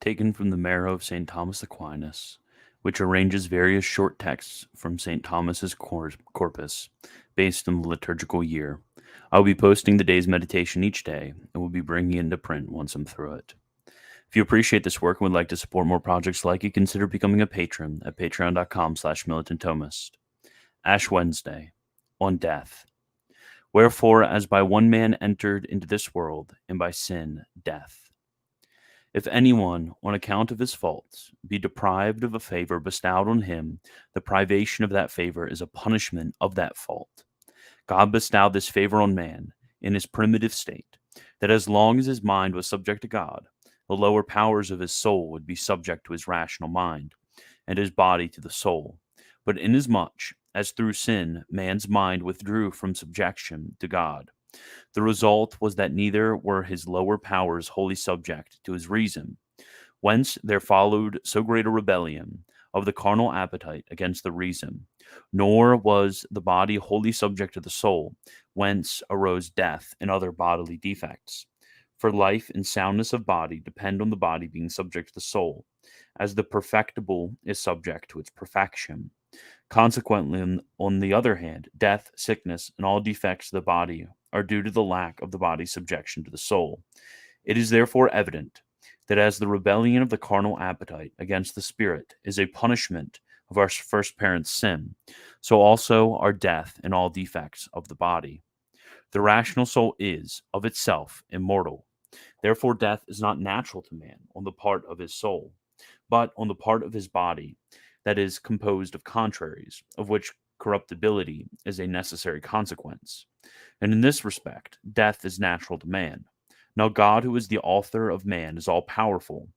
taken from the Marrow of St. Thomas Aquinas, which arranges various short texts from St. Thomas's corpus based on the liturgical year. I will be posting the day's meditation each day and will be bringing it into print once I'm through it. If you appreciate this work and would like to support more projects like it, consider becoming a patron at patreon.com/militantthomist. Ash Wednesday, on death. Wherefore, as by one man entered into this world, and by sin, death. If anyone, on account of his faults, be deprived of a favor bestowed on him, the privation of that favor is a punishment of that fault. God bestowed this favor on man in his primitive state, that as long as his mind was subject to God, the lower powers of his soul would be subject to his rational mind, and his body to the soul. But inasmuch as through sin man's mind withdrew from subjection to God, the result was that neither were his lower powers wholly subject to his reason, whence there followed so great a rebellion of the carnal appetite against the reason, nor was the body wholly subject to the soul, whence arose death and other bodily defects. For life and soundness of body depend on the body being subject to the soul, as the perfectible is subject to its perfection. Consequently, on the other hand, death, sickness, and all defects of the body are due to the lack of the body's subjection to the soul. It is therefore evident that as the rebellion of the carnal appetite against the spirit is a punishment of our first parent's sin, so also are death and all defects of the body. The rational soul is, of itself, immortal. Therefore death is not natural to man on the part of his soul, but on the part of his body, that is composed of contraries, of which corruptibility is a necessary consequence. And in this respect, death is natural to man. Now God, who is the author of man, is all-powerful.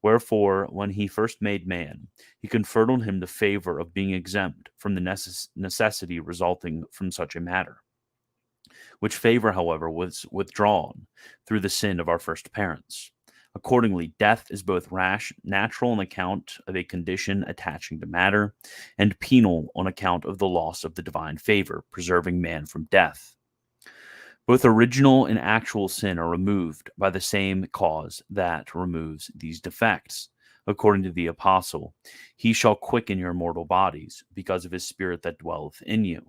Wherefore, when he first made man, he conferred on him the favor of being exempt from the necessity resulting from such a matter, which favor, however, was withdrawn through the sin of our first parents. Accordingly, death is both natural on account of a condition attaching to matter, and penal on account of the loss of the divine favor, preserving man from death. Both original and actual sin are removed by the same cause that removes these defects. According to the apostle, he shall quicken your mortal bodies, because of his spirit that dwelleth in you.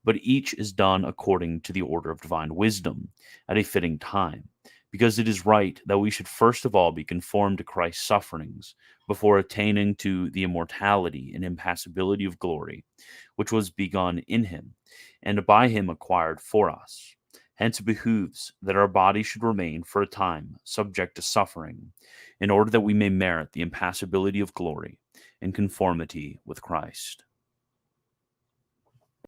But each is done according to the order of divine wisdom, at a fitting time, because it is right that we should first of all be conformed to Christ's sufferings before attaining to the immortality and impassibility of glory, which was begun in him, and by him acquired for us. Hence it behooves that our body should remain for a time subject to suffering, in order that we may merit the impassibility of glory in conformity with Christ.